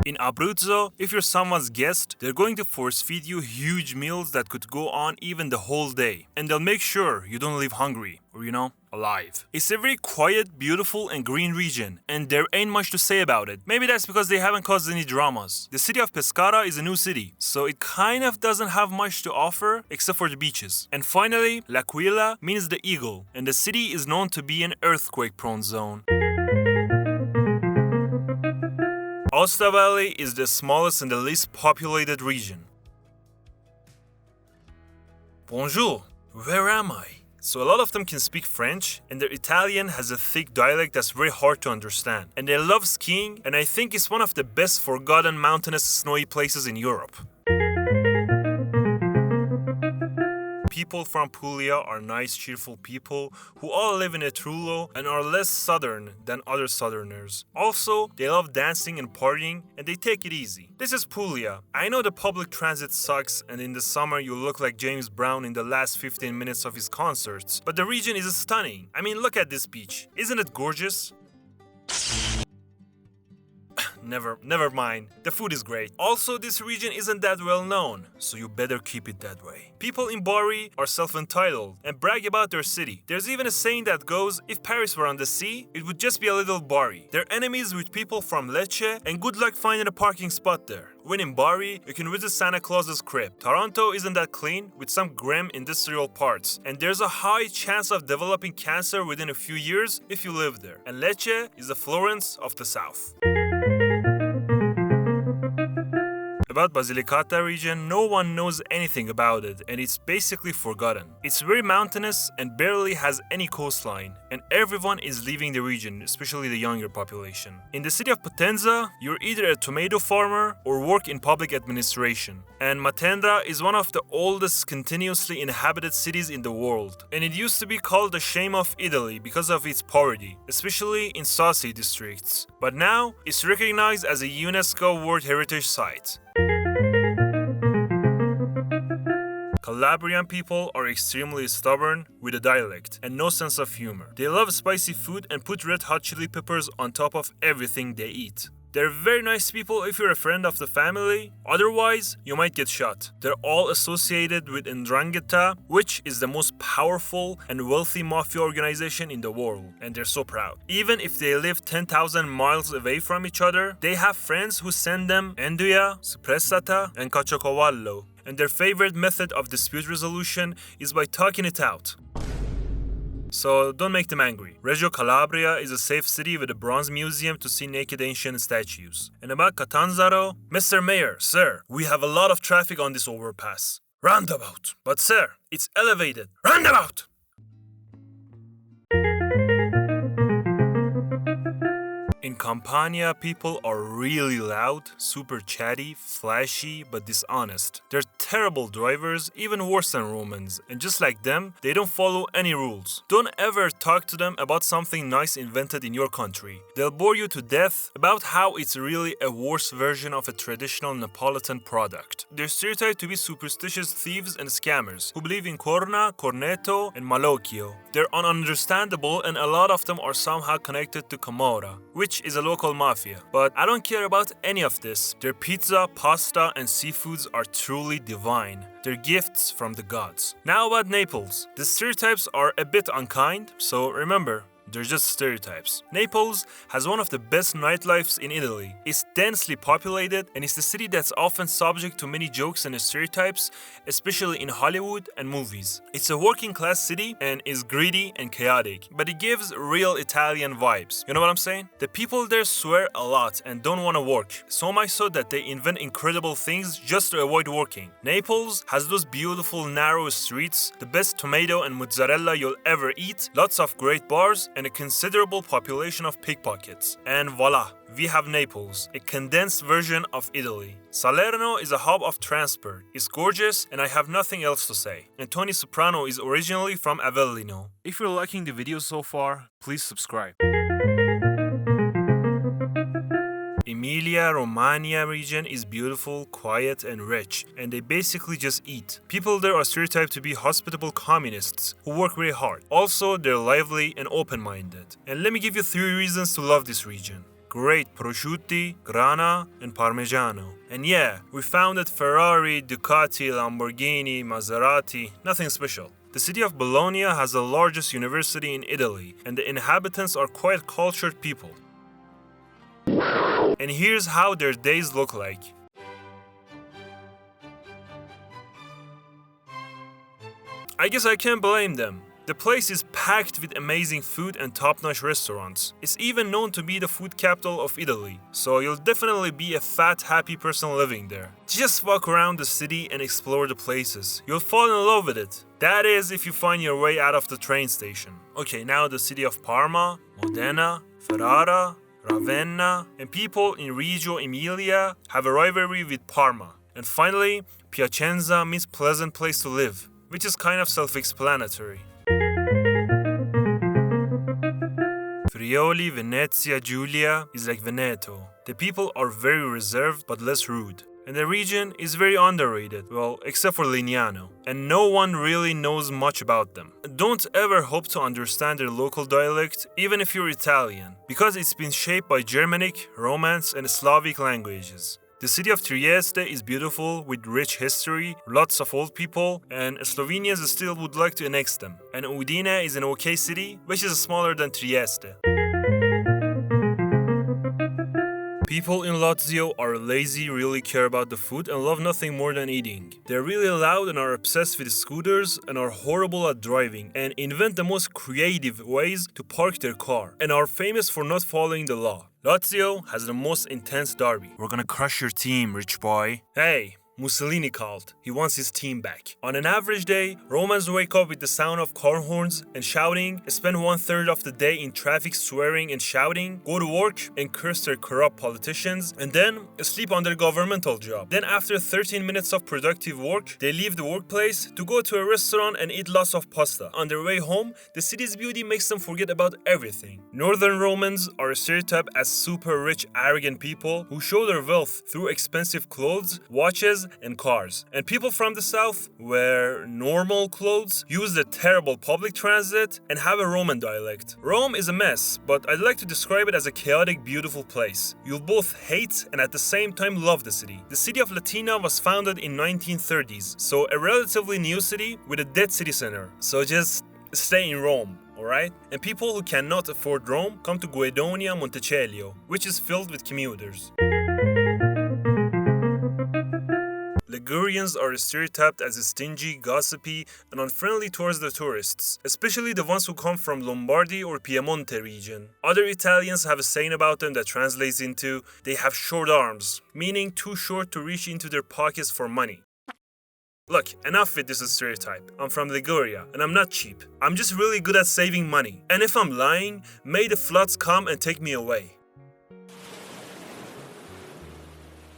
In Abruzzo, if you're someone's guest, they're going to force feed you huge meals that could go on even the whole day. And they'll make sure you don't leave hungry, or alive. It's a very quiet, beautiful, and green region, and there ain't much to say about it. Maybe that's because they haven't caused any dramas. The city of Pescara is a new city, so it kind of doesn't have much to offer except for the beaches. And finally, L'Aquila means the eagle, and the city is known to be an earthquake-prone zone. Aosta Valley is the smallest and the least populated region. Bonjour, where am I? So a lot of them can speak French, and their Italian has a thick dialect that's very hard to understand. And they love skiing, and I think it's one of the best forgotten mountainous snowy places in Europe. People from Apulia are nice, cheerful people who all live in a trullo and are less southern than other southerners. Also, they love dancing and partying, and they take it easy. This is Puglia. I know the public transit sucks, and in the summer you look like James Brown in the last 15 minutes of his concerts, but the region is stunning. I mean, look at this beach. Isn't it gorgeous? Never mind. The food is great. Also, this region isn't that well known, so you better keep it that way. People in Bari are self-entitled and brag about their city. There's even a saying that goes, if Paris were on the sea, it would just be a little Bari. They're enemies with people from Lecce, and good luck finding a parking spot there. When in Bari, you can visit Santa Claus's crib. Taranto isn't that clean, with some grim industrial parts, and there's a high chance of developing cancer within a few years if you live there. And Lecce is the Florence of the south. About Basilicata region, no one knows anything about it, and it's basically forgotten. It's very mountainous and barely has any coastline, and everyone is leaving the region, especially the younger population. In the city of Potenza, you're either a tomato farmer or work in public administration. And Matenda is one of the oldest continuously inhabited cities in the world, and it used to be called the shame of Italy because of its poverty, especially in saucy districts. But now, it's recognized as a UNESCO World Heritage Site. Calabrian people are extremely stubborn with a dialect and no sense of humor. They love spicy food and put red hot chili peppers on top of everything they eat. They're very nice people if you're a friend of the family, otherwise you might get shot. They're all associated with 'Ndrangheta, which is the most powerful and wealthy mafia organization in the world, and they're so proud. Even if they live 10,000 miles away from each other, they have friends who send them Enduia, Spressata, and Caciocavallo, and their favorite method of dispute resolution is by talking it out. So don't make them angry. Reggio Calabria is a safe city with a bronze museum to see naked ancient statues. And about Catanzaro, Mr. Mayor, sir, we have a lot of traffic on this overpass. Roundabout. But sir, it's elevated. Roundabout! In Campania, people are really loud, super chatty, flashy, but dishonest. They're terrible drivers, even worse than Romans, and just like them, they don't follow any rules. Don't ever talk to them about something nice invented in your country. They'll bore you to death about how it's really a worse version of a traditional Neapolitan product. They're stereotyped to be superstitious thieves and scammers who believe in corna, cornetto, and malocchio. They're ununderstandable, and a lot of them are somehow connected to Camorra, which is a local mafia. But I don't care about any of this. Their pizza, pasta, and seafoods are truly divine. They're gifts from the gods. Now about Naples. The stereotypes are a bit unkind, so remember, they're just stereotypes. Naples has one of the best nightlifes in Italy. It's densely populated, and it's the city that's often subject to many jokes and stereotypes, especially in Hollywood and movies. It's a working class city and is greedy and chaotic, but it gives real Italian vibes. You know what I'm saying? The people there swear a lot and don't want to work, so much so that they invent incredible things just to avoid working. Naples has those beautiful narrow streets, the best tomato and mozzarella you'll ever eat, lots of great bars, and a considerable population of pickpockets. And voila, we have Naples, a condensed version of Italy. Salerno is a hub of transport. It's gorgeous, and I have nothing else to say. And Tony Soprano is originally from Avellino. If you're liking the video so far, please subscribe. Emilia-Romagna region is beautiful, quiet, and rich, and they basically just eat. People there are stereotyped to be hospitable communists who work very hard. Also, they're lively and open-minded. And let me give you 3 reasons to love this region. great prosciutti, grana, and parmigiano. And yeah, we founded Ferrari, Ducati, Lamborghini, Maserati, nothing special. The city of Bologna has the largest university in Italy, and the inhabitants are quite cultured people. And here's how their days look like. I guess I can't blame them. The place is packed with amazing food and top-notch restaurants. It's even known to be the food capital of Italy, so you'll definitely be a fat, happy person living there. Just walk around the city and explore the places. You'll fall in love with it. That is, if you find your way out of the train station. Okay, now the city of Parma, Modena, Ferrara, Ravenna, and people in Reggio Emilia have a rivalry with Parma. And finally, Piacenza means pleasant place to live, which is kind of self-explanatory. Friuli-Venezia Giulia is like Veneto. The people are very reserved but less rude. And the region is very underrated, well, except for Lignano. And no one really knows much about them. Don't ever hope to understand their local dialect, even if you're Italian, because it's been shaped by Germanic, Romance, and Slavic languages. The city of Trieste is beautiful, with rich history, lots of old people, and Slovenians still would like to annex them. And Udine is an okay city, which is smaller than Trieste. People in Lazio are lazy, really care about the food, and love nothing more than eating. They're really loud and are obsessed with scooters and are horrible at driving and invent the most creative ways to park their car and are famous for not following the law. Lazio has the most intense derby. We're gonna crush your team, rich boy. Hey, Mussolini called. He wants his team back. On an average day, Romans wake up with the sound of car horns and shouting, spend 1/3 of the day in traffic swearing and shouting, go to work and curse their corrupt politicians, and then sleep on their governmental job. Then after 13 minutes of productive work, they leave the workplace to go to a restaurant and eat lots of pasta. On their way home, the city's beauty makes them forget about everything. Northern Romans are stereotyped as super rich, arrogant people who show their wealth through expensive clothes, watches, and cars. And people from the south wear normal clothes, use the terrible public transit, and have a Roman dialect. Rome is a mess, but I'd like to describe it as a chaotic, beautiful place. You'll both hate and at the same time love the city. The city of Latina was founded in 1930s, so a relatively new city with a dead city center. So just stay in Rome. Alright? And people who cannot afford Rome come to Guidonia Montecelio, which is filled with commuters. Ligurians are stereotyped as stingy, gossipy, and unfriendly towards the tourists, especially the ones who come from Lombardy or Piedmont region. Other Italians have a saying about them that translates into, they have short arms, meaning too short to reach into their pockets for money. Look, enough with this stereotype. I'm from Liguria, and I'm not cheap. I'm just really good at saving money. And if I'm lying, may the floods come and take me away.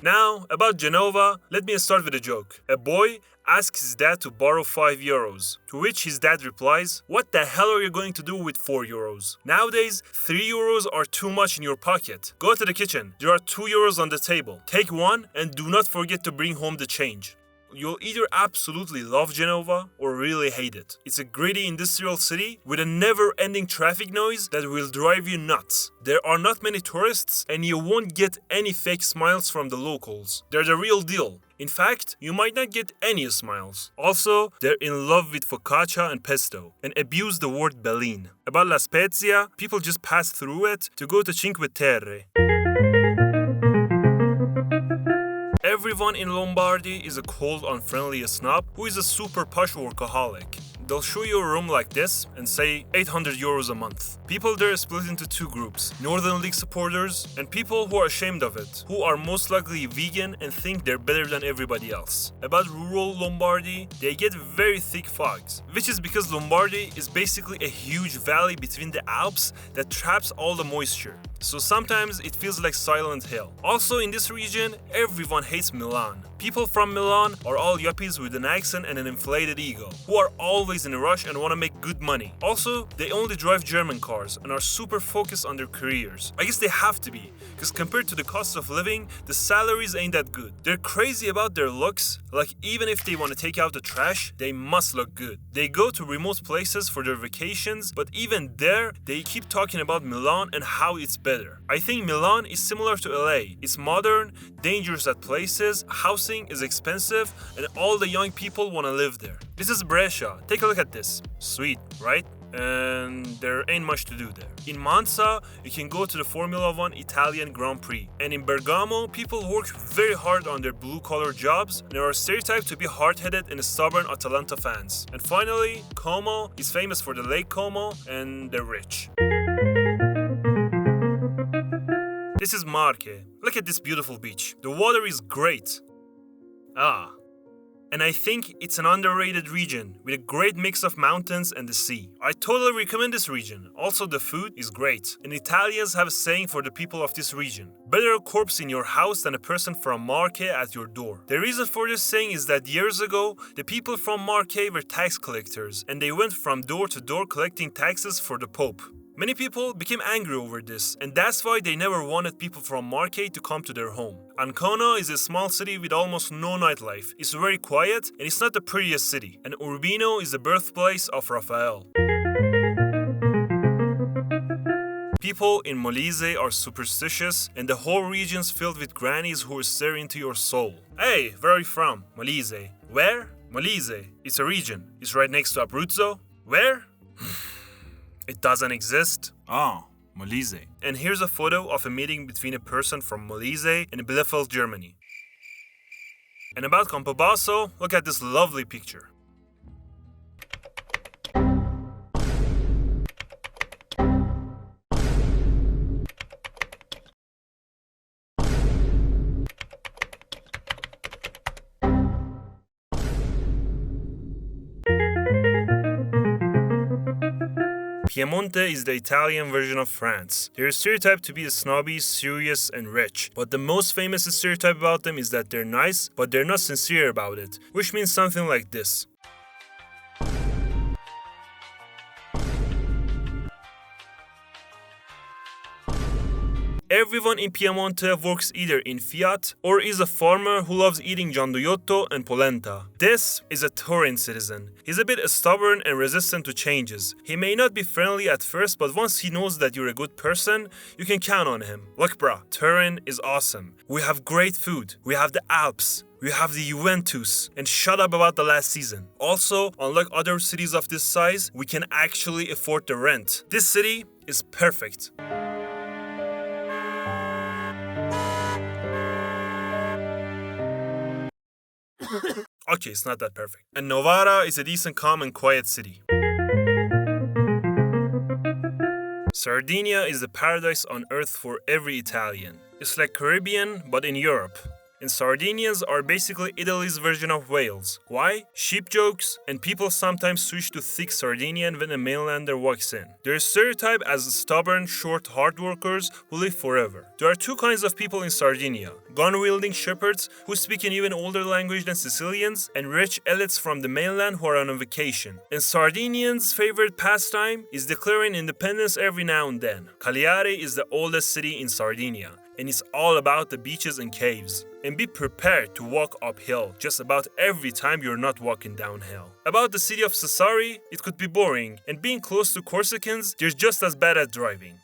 Now, about Genova, let me start with a joke. A boy asks his dad to borrow 5 euros, to which his dad replies, "What the hell are you going to do with 4 euros? Nowadays, 3 euros are too much in your pocket. Go to the kitchen. There are 2 euros on the table. Take one and do not forget to bring home the change." You'll either absolutely love Genova or really hate it. It's a gritty industrial city with a never-ending traffic noise that will drive you nuts. There are not many tourists and you won't get any fake smiles from the locals. They're the real deal. In fact, you might not get any smiles. Also, they're in love with focaccia and pesto and abuse the word Bellin. About La Spezia, people just pass through it to go to Cinque Terre. Everyone in Lombardy is a cold, unfriendly snob who is a super posh workaholic. They'll show you a room like this and say 800 euros a month. People there are split into two groups, Northern League supporters and people who are ashamed of it, who are most likely vegan and think they're better than everybody else. About rural Lombardy, they get very thick fogs, which is because Lombardy is basically a huge valley between the Alps that traps all the moisture. So sometimes it feels like Silent Hill. Also in this region, everyone hates Milan. People from Milan are all yuppies with an accent and an inflated ego, who are always always in a rush and want to make good money. Also, they only drive German cars and are super focused on their careers. I guess they have to be, because compared to the cost of living, the salaries ain't that good. They're crazy about their looks, like even if they want to take out the trash, they must look good. They go to remote places for their vacations, but even there, they keep talking about Milan and how it's better. I think Milan is similar to LA. It's modern, dangerous at places, housing is expensive, and all the young people want to live there. This is Brescia. Take a look at this. Sweet, right? And there ain't much to do there. In Monza, you can go to the Formula 1 Italian Grand Prix. And in Bergamo, people work very hard on their blue-collar jobs and are stereotyped to be hard-headed and stubborn Atalanta fans. And finally, Como is famous for the Lake Como and they're rich. This is Marche. Look at this beautiful beach. The water is great. And I think it's an underrated region with a great mix of mountains and the sea. I totally recommend this region. Also, the food is great. And Italians have a saying for the people of this region: better a corpse in your house than a person from Marche at your door. The reason for this saying is that years ago, the people from Marche were tax collectors and they went from door to door collecting taxes for the Pope. Many people became angry over this, and that's why they never wanted people from Marche to come to their home. Ancona is a small city with almost no nightlife. It's very quiet, and it's not the prettiest city. And Urbino is the birthplace of Raphael. People in Molise are superstitious, and the whole region's filled with grannies who stare into your soul. Hey, where are you from? Molise. Where? Molise. It's a region. It's right next to Abruzzo. Where? It doesn't exist. Molise. And here's a photo of a meeting between a person from Molise and Bielefeld, Germany. And about Campobasso, look at this lovely picture. Piemonte is the Italian version of France. They're stereotyped to be snobby, serious, and rich. But the most famous stereotype about them is that they're nice, but they're not sincere about it, which means something like this. Everyone in Piemonte works either in Fiat or is a farmer who loves eating gianduiotto and polenta. This is a Turin citizen. He's a bit stubborn and resistant to changes. He may not be friendly at first, but once he knows that you're a good person, you can count on him. Look brah, Turin is awesome. We have great food. We have the Alps. We have the Juventus, and shut up about the last season. Also, unlike other cities of this size, we can actually afford the rent. This city is perfect. Okay, it's not that perfect. And Novara is a decent, calm and quiet city. Sardinia is the paradise on earth for every Italian. It's like Caribbean, but in Europe. And Sardinians are basically Italy's version of Wales. Why? Sheep jokes, and people sometimes switch to thick Sardinian when a mainlander walks in. They're stereotyped as stubborn, short, hard workers who live forever. There are two kinds of people in Sardinia: gun-wielding shepherds who speak an even older language than Sicilians, and rich elites from the mainland who are on a vacation. And Sardinians' favorite pastime is declaring independence every now and then. Cagliari is the oldest city in Sardinia, and it's all about the beaches and caves. And be prepared to walk uphill just about every time you're not walking downhill. About the city of Sassari, it could be boring, and being close to Corsicans, they're just as bad at driving.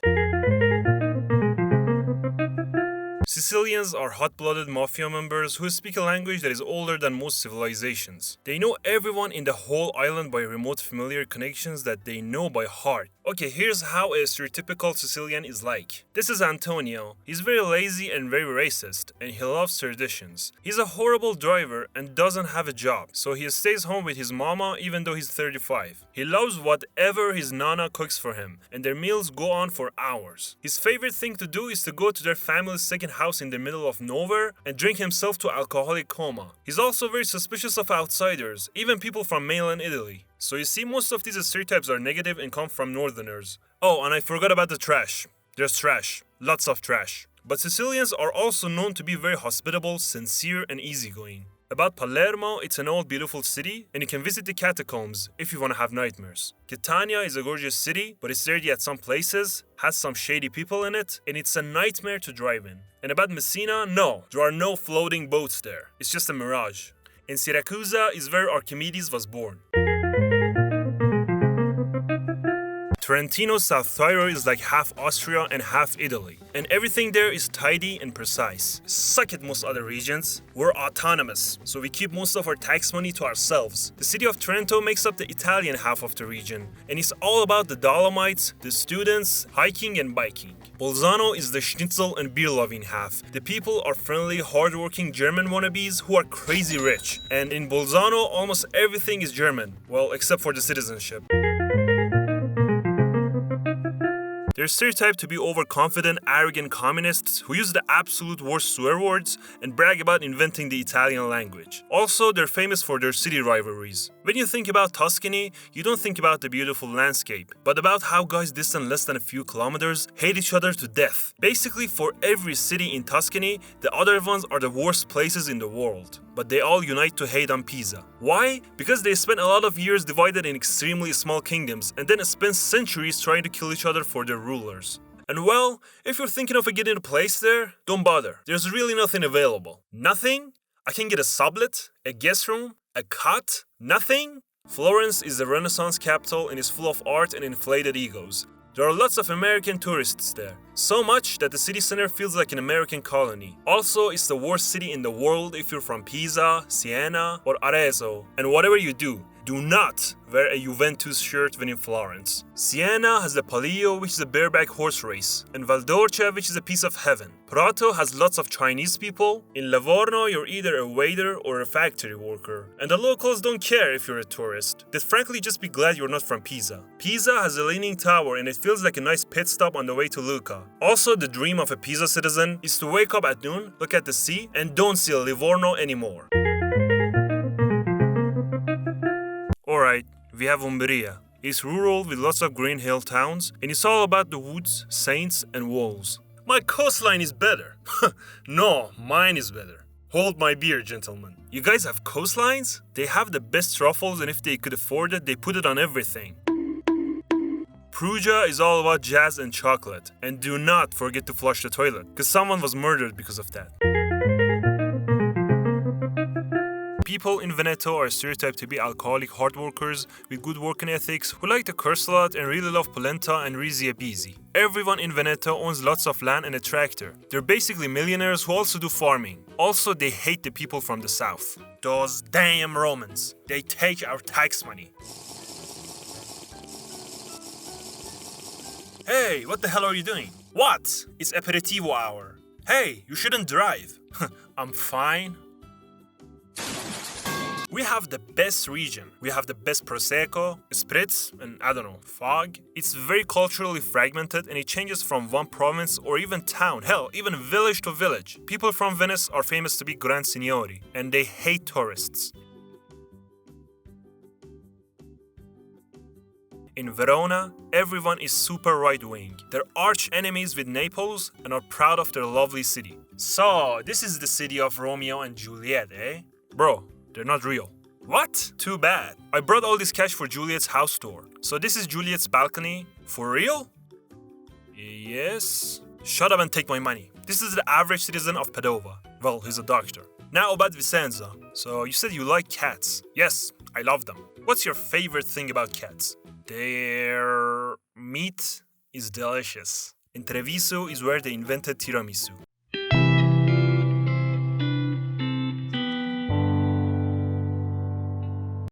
Sicilians are hot-blooded mafia members who speak a language that is older than most civilizations. They know everyone in the whole island by remote familiar connections that they know by heart. Okay, here's how a stereotypical Sicilian is like. This is Antonio. He's very lazy and very racist, and he loves traditions. He's a horrible driver and doesn't have a job, so he stays home with his mama even though he's 35. He loves whatever his nana cooks for him, and their meals go on for hours. His favorite thing to do is to go to their family's second house in the middle of nowhere and drink himself to alcoholic coma. He's also very suspicious of outsiders, even people from mainland Italy. So you see, most of these stereotypes are negative and come from northerners. Oh, and I forgot about the trash. There's trash. Lots of trash. But Sicilians are also known to be very hospitable, sincere, and easygoing. About Palermo, it's an old beautiful city, and you can visit the catacombs if you want to have nightmares. Catania is a gorgeous city, but it's dirty at some places, has some shady people in it, and it's a nightmare to drive in. And about Messina, no, there are no floating boats there. It's just a mirage. And Syracuse is where Archimedes was born. Trentino, South Tyrol is like half Austria and half Italy, and everything there is tidy and precise. Suck at most other regions. We're autonomous, so we keep most of our tax money to ourselves. The city of Trento makes up the Italian half of the region, and it's all about the Dolomites, the students, hiking and biking. Bolzano is the schnitzel and beer-loving half. The people are friendly, hardworking German wannabes who are crazy rich, and in Bolzano almost everything is German, well, except for the citizenship. They're stereotyped to be overconfident, arrogant communists who use the absolute worst swear words and brag about inventing the Italian language. Also, they're famous for their city rivalries. When you think about Tuscany, you don't think about the beautiful landscape, but about how guys distant less than a few kilometers hate each other to death. Basically, for every city in Tuscany, the other ones are the worst places in the world. But they all unite to hate on Pisa. Why? Because they spent a lot of years divided in extremely small kingdoms and then spent centuries trying to kill each other for their rulers. And well, if you're thinking of getting a place there, don't bother. There's really nothing available. Nothing? I can get a sublet, a guest room, a cot? Nothing? Florence is the Renaissance capital and is full of art and inflated egos. There are lots of American tourists there, so much that the city center feels like an American colony. Also, it's the worst city in the world if you're from Pisa, Siena, or Arezzo. And whatever you do not wear a Juventus shirt when in Florence. Siena has the Palio, which is a bareback horse race, and Valdorce, which is a piece of heaven. Prato has lots of Chinese people. In Livorno, you're either a waiter or a factory worker. And the locals don't care if you're a tourist. They'd frankly just be glad you're not from Pisa. Pisa has a leaning tower and it feels like a nice pit stop on the way to Lucca. Also, the dream of a Pisa citizen is to wake up at noon, look at the sea, and don't see Livorno anymore. Alright, we have Umbria. It's rural with lots of green hill towns, and it's all about the woods, saints, and walls. My coastline is better. No, mine is better. Hold my beer, gentlemen. You guys have coastlines? They have the best truffles, and if they could afford it, they put it on everything. Perugia is all about jazz and chocolate, and do not forget to flush the toilet, because someone was murdered because of that. People in Veneto are stereotyped to be alcoholic hard workers with good working ethics who like to curse a lot and really love polenta and risi e bisi. Everyone in Veneto owns lots of land and a tractor. They're basically millionaires who also do farming. Also, they hate the people from the south. Those damn Romans. They take our tax money. Hey, what the hell are you doing? What? It's aperitivo hour. Hey, you shouldn't drive. I'm fine. We have the best region. We have the best Prosecco, Spritz, and I don't know, fog. It's very culturally fragmented and it changes from one province or even town, hell, even village to village. People from Venice are famous to be Grand Signori, and they hate tourists. In Verona, everyone is super right-wing. They're arch enemies with Naples and are proud of their lovely city. So, this is the city of Romeo and Juliet, eh? Bro, they're not real. What? Too bad. I brought all this cash for Juliet's house tour. So this is Juliet's balcony. For real? Yes. Shut up and take my money. This is the average citizen of Padova. Well, he's a doctor. Now about Vicenza. So you said you like cats. Yes, I love them. What's your favorite thing about cats? Their meat is delicious. And Treviso is where they invented tiramisu.